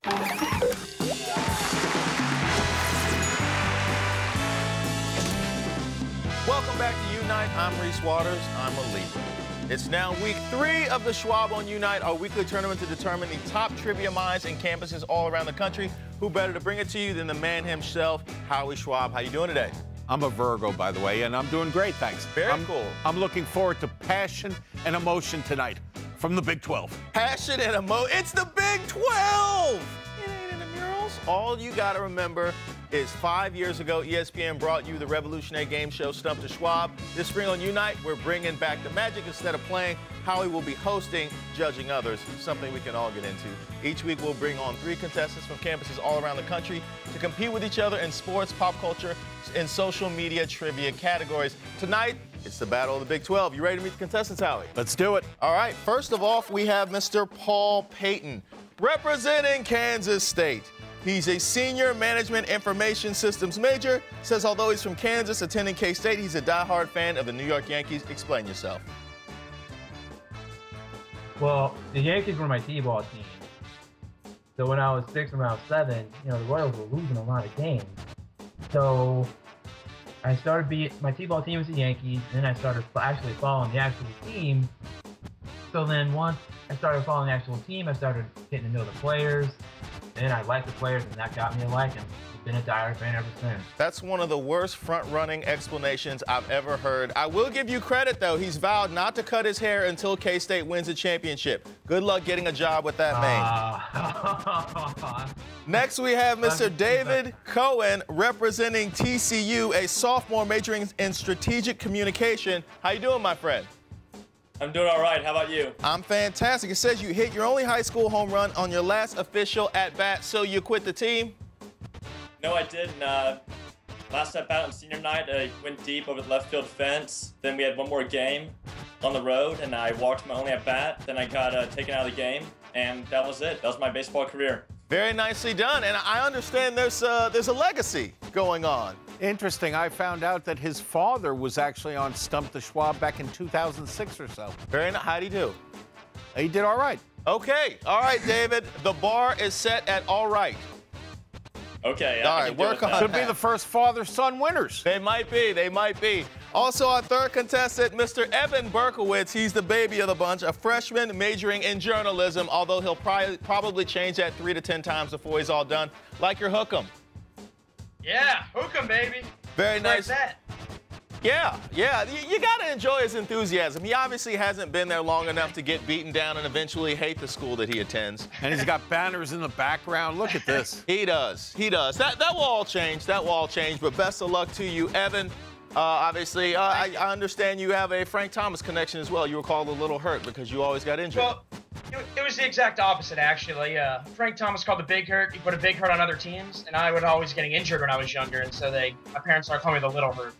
Welcome back to Unite. I'm Reese Waters. I'm a Libra. It's now week 3 of the Schwab on Unite, our weekly tournament to determine the top trivia minds in campuses all around the country. Who better to bring it to you than the man himself, Howie Schwab? How you doing today? I'm a Virgo, by the way, and I'm doing great, thanks. Very cool. I'm looking forward to passion and emotion tonight from the Big 12. Passion and emotion. It's the Big 12! It ain't in the murals. All you got to remember is 5 years ago, ESPN brought you the revolutionary game show Stump The Schwab. This spring on Unite, we're bringing back the magic. Instead of playing, Howie will be hosting Judging Others, something we can all get into. Each week, we'll bring on 3 contestants from campuses all around the country to compete with each other in sports, pop culture, and social media trivia categories. Tonight, it's the Battle of the Big 12. You ready to meet the contestants, Howie? Let's do it. All right, first of all, we have Mr. Paul Payton, representing Kansas State. He's a senior management information systems major. Says although he's from Kansas, attending K-State, he's a diehard fan of the New York Yankees. Explain yourself. Well, the Yankees were my T-ball team. So when I was 6 and when I was 7, the Royals were losing a lot of games. So I started my T-ball team was the Yankees, and then I started actually following the actual team. So then once I started following the actual team, I started getting to know the players. And I liked the players, and that got me to like him. I've been a diehard fan ever since. That's one of the worst front-running explanations I've ever heard. I will give you credit, though. He's vowed not to cut his hair until K-State wins a championship. Good luck getting a job with that mane. Next, we have Mr. David Cohen, representing TCU, a sophomore majoring in strategic communication. How you doing, my friend? I'm doing all right. How about you? I'm fantastic. It says you hit your only high school home run on your last official at-bat, so you quit the team? No, I didn't. Last at-bat on senior night, I went deep over the left field fence. Then we had one more game on the road, and I walked my only at-bat. Then I got taken out of the game, and that was it. That was my baseball career. Very nicely done. And I understand there's a legacy going on. Interesting. I found out that his father was actually on Stump the Schwab back in 2006 or so. Very nice. How'd he do? He did all right. Okay. All right, David. The bar is set at all right. Okay. All right, work on that. Should be the first father-son winners. They might be. They might be. Also, our third contestant, Mr. Evan Berkowitz. He's the baby of the bunch, a freshman majoring in journalism, although he'll probably change that 3 to 10 times before he's all done. Like your hook'em. Yeah, hook 'em, baby. Very nice. Like that. Yeah. You got to enjoy his enthusiasm. He obviously hasn't been there long enough to get beaten down and eventually hate the school that he attends. And he's got banners in the background. Look at this. He does. That will all change. That will all change. But best of luck to you, Evan. Obviously, I understand you have a Frank Thomas connection as well. You were called a little hurt because you always got injured. Well, it was the exact opposite, actually. Frank Thomas called the big hurt. He put a big hurt on other teams, and I was always getting injured when I was younger, and so my parents started calling me the little hurt.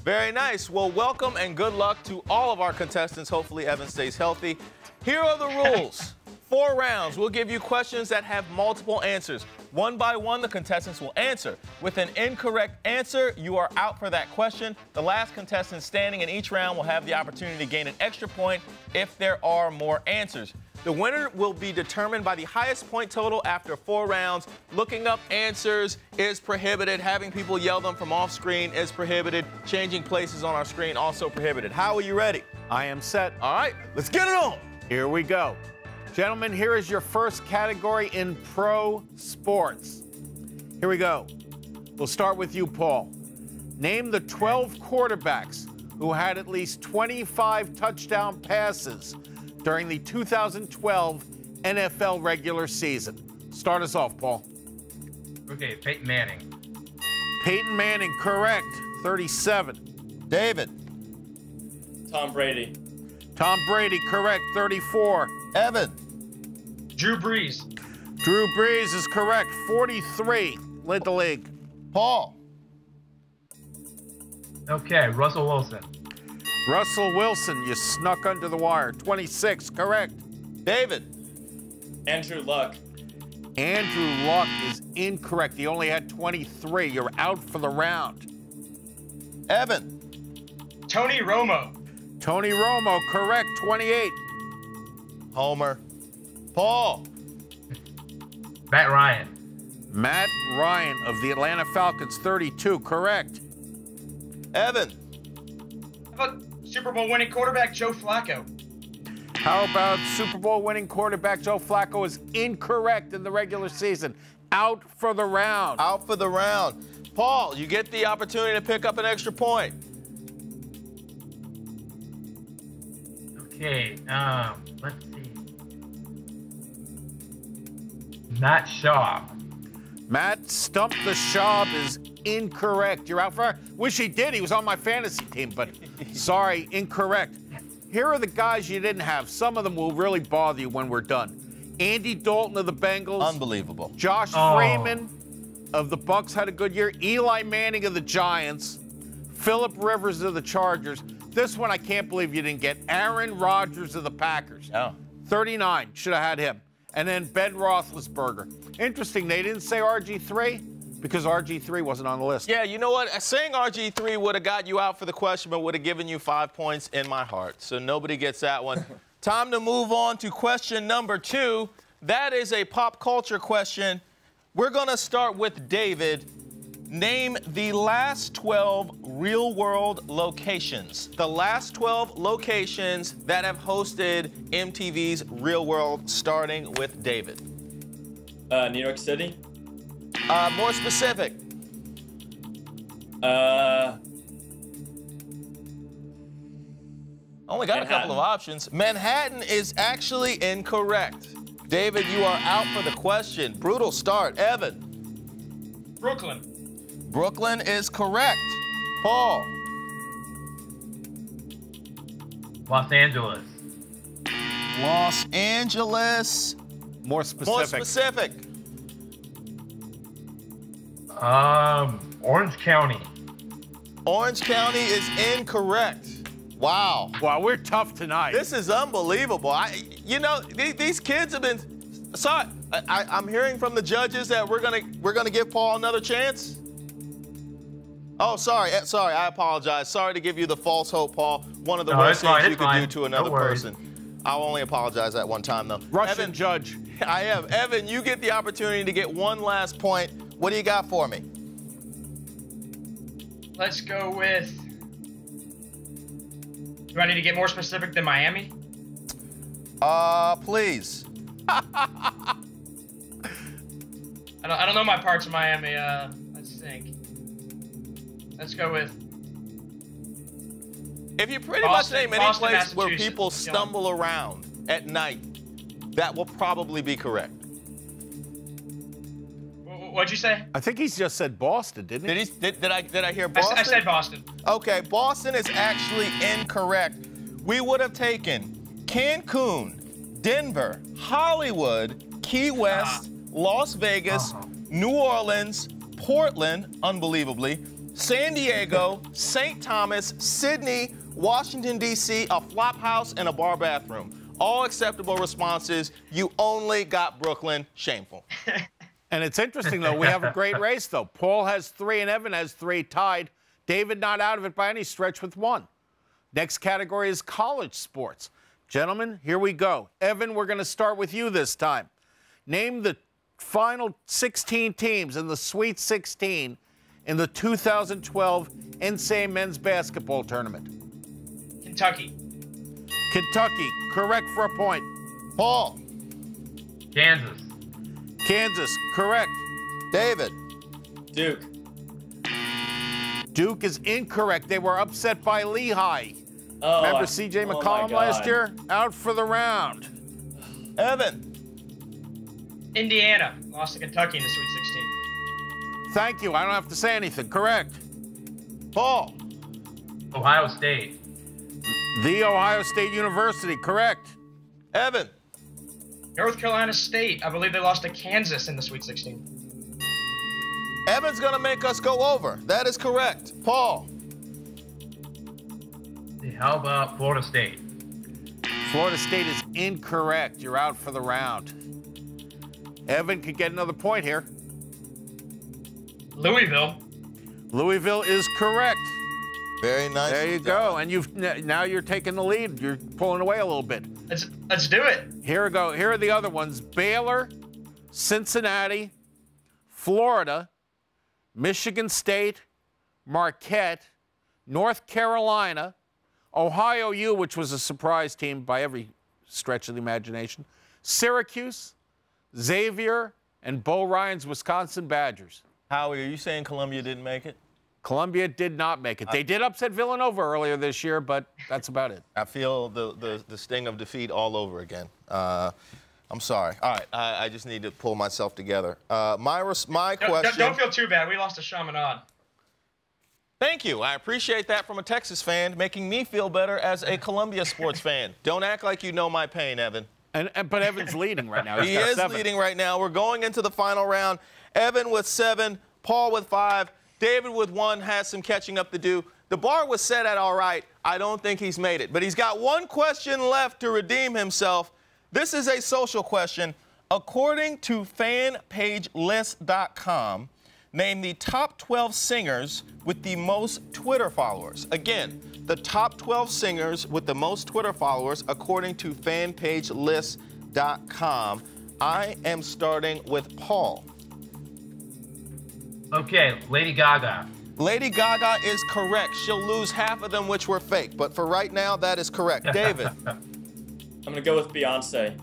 Very nice. Well, welcome and good luck to all of our contestants. Hopefully, Evan stays healthy. Here are the rules. 4 rounds. We'll give you questions that have multiple answers. One by one, the contestants will answer. With an incorrect answer, you are out for that question. The last contestant standing in each round will have the opportunity to gain an extra point if there are more answers. The winner will be determined by the highest point total after 4 rounds. Looking up answers is prohibited. Having people yell them from off screen is prohibited. Changing places on our screen also prohibited. How are you ready? I am set. All right, let's get it on. Here we go. Gentlemen, here is your first category in pro sports. Here we go. We'll start with you, Paul. Name the 12 quarterbacks who had at least 25 touchdown passes during the 2012 NFL regular season. Start us off, Paul. Okay, Peyton Manning. Peyton Manning, correct. 37. David. Tom Brady. Tom Brady, correct. 34. Evan. Drew Brees. Drew Brees is correct. 43. Led the league. Paul. Okay, Russell Wilson. Russell Wilson, you snuck under the wire. 26, correct. David. Andrew Luck. Andrew Luck is incorrect. He only had 23. You're out for the round. Evan. Tony Romo. Tony Romo, correct. 28. Homer. Paul. Matt Ryan. Matt Ryan of the Atlanta Falcons, 32, correct. Evan. How about Super Bowl winning quarterback Joe Flacco? How about Super Bowl winning quarterback Joe Flacco is incorrect in the regular season. Out for the round. Out for the round. Paul, you get the opportunity to pick up an extra point. Okay, let's see. Matt Schaub. Matt Stump The Schwab is incorrect. You're out for. Wish he did. He was on my fantasy team, but sorry, incorrect. Here are the guys you didn't have. Some of them will really bother you when we're done. Andy Dalton of the Bengals. Unbelievable. Josh Freeman of the Bucks had a good year. Eli Manning of the Giants. Phillip Rivers of the Chargers. This one I can't believe you didn't get. Aaron Rodgers of the Packers. Oh. 39. Should have had him. And then Ben Roethlisberger. Interesting, they didn't say RG3 because RG3 wasn't on the list. Yeah, you know what? Saying RG3 would have got you out for the question, but would have given you 5 points in my heart. So nobody gets that one. Time to move on to question number 2. That is a pop culture question. We're going to start with David. Name the last 12 real-world locations. The last 12 locations that have hosted MTV's Real World, starting with David. New York City. More specific. Only got a couple of options. Manhattan is actually incorrect. David, you are out for the question. Brutal start. Evan. Brooklyn. Brooklyn is correct. Paul. Los Angeles. Los Angeles. More specific. More specific. Orange County. Orange County is incorrect. Wow. Wow, we're tough tonight. This is unbelievable. You know, these kids have been. Sorry, I'm hearing from the judges that we're gonna give Paul another chance. Oh, sorry. I apologize. Sorry to give you the false hope, Paul. One of the worst things you could do to another person. I'll only apologize that one time, though. Russian Evan, judge. I am. Evan, you get the opportunity to get one last point. What do you got for me? Let's go with. Do I need to get more specific than Miami? Please. I don't know my parts of Miami. Let's think. Let's go with. If you pretty much name any place where people stumble around at night, that will probably be correct. What'd you say? I think he's just said Boston, didn't he? Did I hear Boston? I said Boston. Okay, Boston is actually incorrect. We would have taken Cancun, Denver, Hollywood, Key West, Las Vegas, New Orleans, Portland, unbelievably, San Diego, St. Thomas, Sydney, Washington, D.C., a flop house, and a bar bathroom. All acceptable responses. You only got Brooklyn. Shameful. And it's interesting, though. We have a great race, though. Paul has 3 and Evan has 3 tied. David not out of it by any stretch with 1. Next category is college sports. Gentlemen, here we go. Evan, we're going to start with you this time. Name the final 16 teams in the Sweet 16 in the 2012 NCAA men's basketball tournament. Kentucky. Kentucky, correct for a point. Paul. Kansas. Kansas, correct. David. Duke. Duke is incorrect. They were upset by Lehigh. Oh, Remember C.J. McCollum last year? Out for the round. Evan. Indiana lost to Kentucky in the Sweet 16. Thank you. I don't have to say anything. Correct. Paul. Ohio State. The Ohio State University, correct. Evan. North Carolina State. I believe they lost to Kansas in the Sweet 16. Evan's going to make us go over. That is correct. Paul. How about Florida State? Florida State is incorrect. You're out for the round. Evan could get another point here. Louisville. Louisville is correct. Very nice. There you go. And now you're taking the lead. You're pulling away a little bit. Let's do it. Here we go. Here are the other ones. Baylor, Cincinnati, Florida, Michigan State, Marquette, North Carolina, Ohio U, which was a surprise team by every stretch of the imagination, Syracuse, Xavier, and Bo Ryan's Wisconsin Badgers. Howie, are you saying Columbia didn't make it? Columbia did not make it. They did upset Villanova earlier this year, but that's about it. I feel the sting of defeat all over again. I'm sorry. All right, I just need to pull myself together. My question. Don't feel too bad. We lost to Chaminade. Thank you. I appreciate that from a Texas fan, making me feel better as a Columbia sports fan. Don't act like you know my pain, Evan. But Evan's leading right now. He is leading right now. We're going into the final round. Evan with 7, Paul with 5, David with 1 has some catching up to do. The bar was set at all right. I don't think he's made it. But he's got one question left to redeem himself. This is a social question. According to fanpagelist.com, name the top 12 singers with the most Twitter followers. Again, the top 12 singers with the most Twitter followers according to fanpagelist.com. I am starting with Paul. Okay, Lady Gaga. Lady Gaga is correct. She'll lose half of them, which were fake. But for right now, that is correct. David. I'm going to go with Beyonce.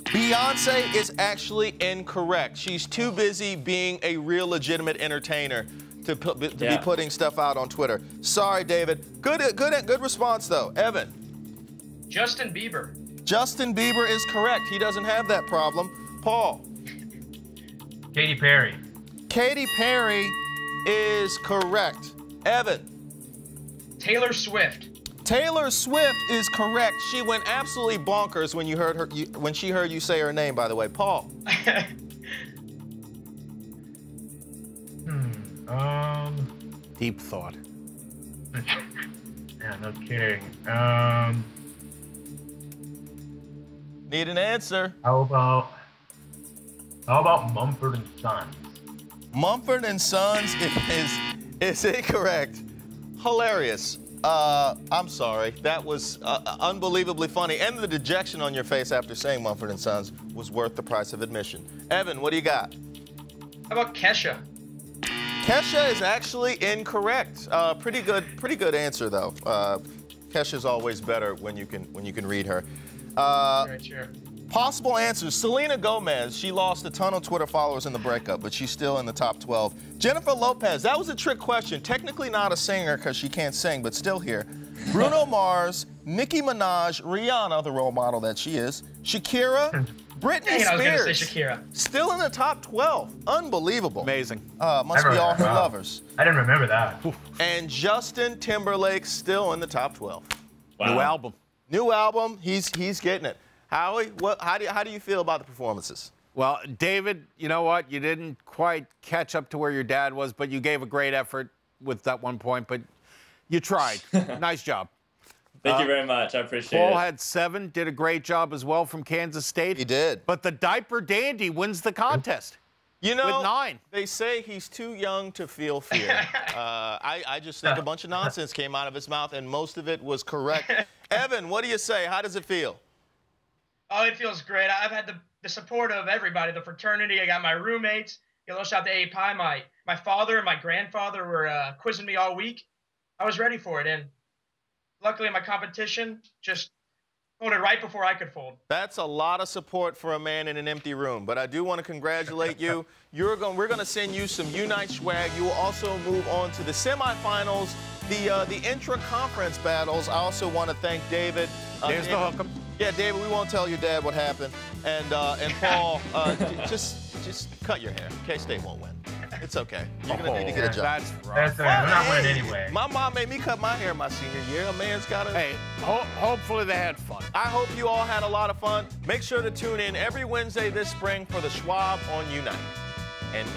Beyonce is actually incorrect. She's too busy being a real legitimate entertainer to be putting stuff out on Twitter. Sorry, David. Good response, though. Evan. Justin Bieber. Justin Bieber is correct. He doesn't have that problem. Paul. Katy Perry. Katy Perry is correct. Evan. Taylor Swift. Taylor Swift is correct. She went absolutely bonkers when she heard you say her name, by the way. Paul. Deep thought. Yeah, no kidding. Need an answer. How about Mumford and Sons? Mumford and Sons is incorrect. Hilarious. I'm sorry. That was unbelievably funny. And the dejection on your face after saying Mumford & Sons was worth the price of admission. Evan, what do you got? How about Kesha? Kesha is actually incorrect. Pretty good answer, though. Kesha's always better when you can read her. Right, sure. Possible answers. Selena Gomez, she lost a ton of Twitter followers in the breakup, but she's still in the top 12. Jennifer Lopez, that was a trick question. Technically not a singer because she can't sing, but still here. Bruno Mars, Nicki Minaj, Rihanna, the role model that she is, Shakira, Britney Spears. I was going to say Shakira. Still in the top 12. Unbelievable. Amazing. Must be all her lovers. I didn't remember that. And Justin Timberlake still in the top 12. Wow. New album. New album. He's getting it. Howie, how do you feel about the performances? Well, David, you know what? You didn't quite catch up to where your dad was, but you gave a great effort with that 1 point, but you tried. Nice job. Thank you very much. I appreciate it. Paul had 7, did a great job as well from Kansas State. He did. But the diaper dandy wins the contest. You know, with 9. They say he's too young to feel fear. I just think a bunch of nonsense came out of his mouth, and most of it was correct. Evan, what do you say? How does it feel? Oh, it feels great. I've had the support of everybody, the fraternity. I got my roommates. A little shout out to A Pie. My father and my grandfather were quizzing me all week. I was ready for it, and luckily my competition just folded right before I could fold. That's a lot of support for a man in an empty room, but I do want to congratulate you. We're going to send you some UNITE swag. You will also move on to the semifinals, the intra-conference battles. I also want to thank David. There's the hook 'em. Yeah, David, we won't tell your dad what happened. And Paul, just cut your hair. K-State won't win. It's okay. You're going to need to get a job. That's rough. That's all right. We're not winning anyway. My mom made me cut my hair my senior year. A man's got to... Hey, hopefully they had fun. I hope you all had a lot of fun. Make sure to tune in every Wednesday this spring for the Schwab on UNITE and me.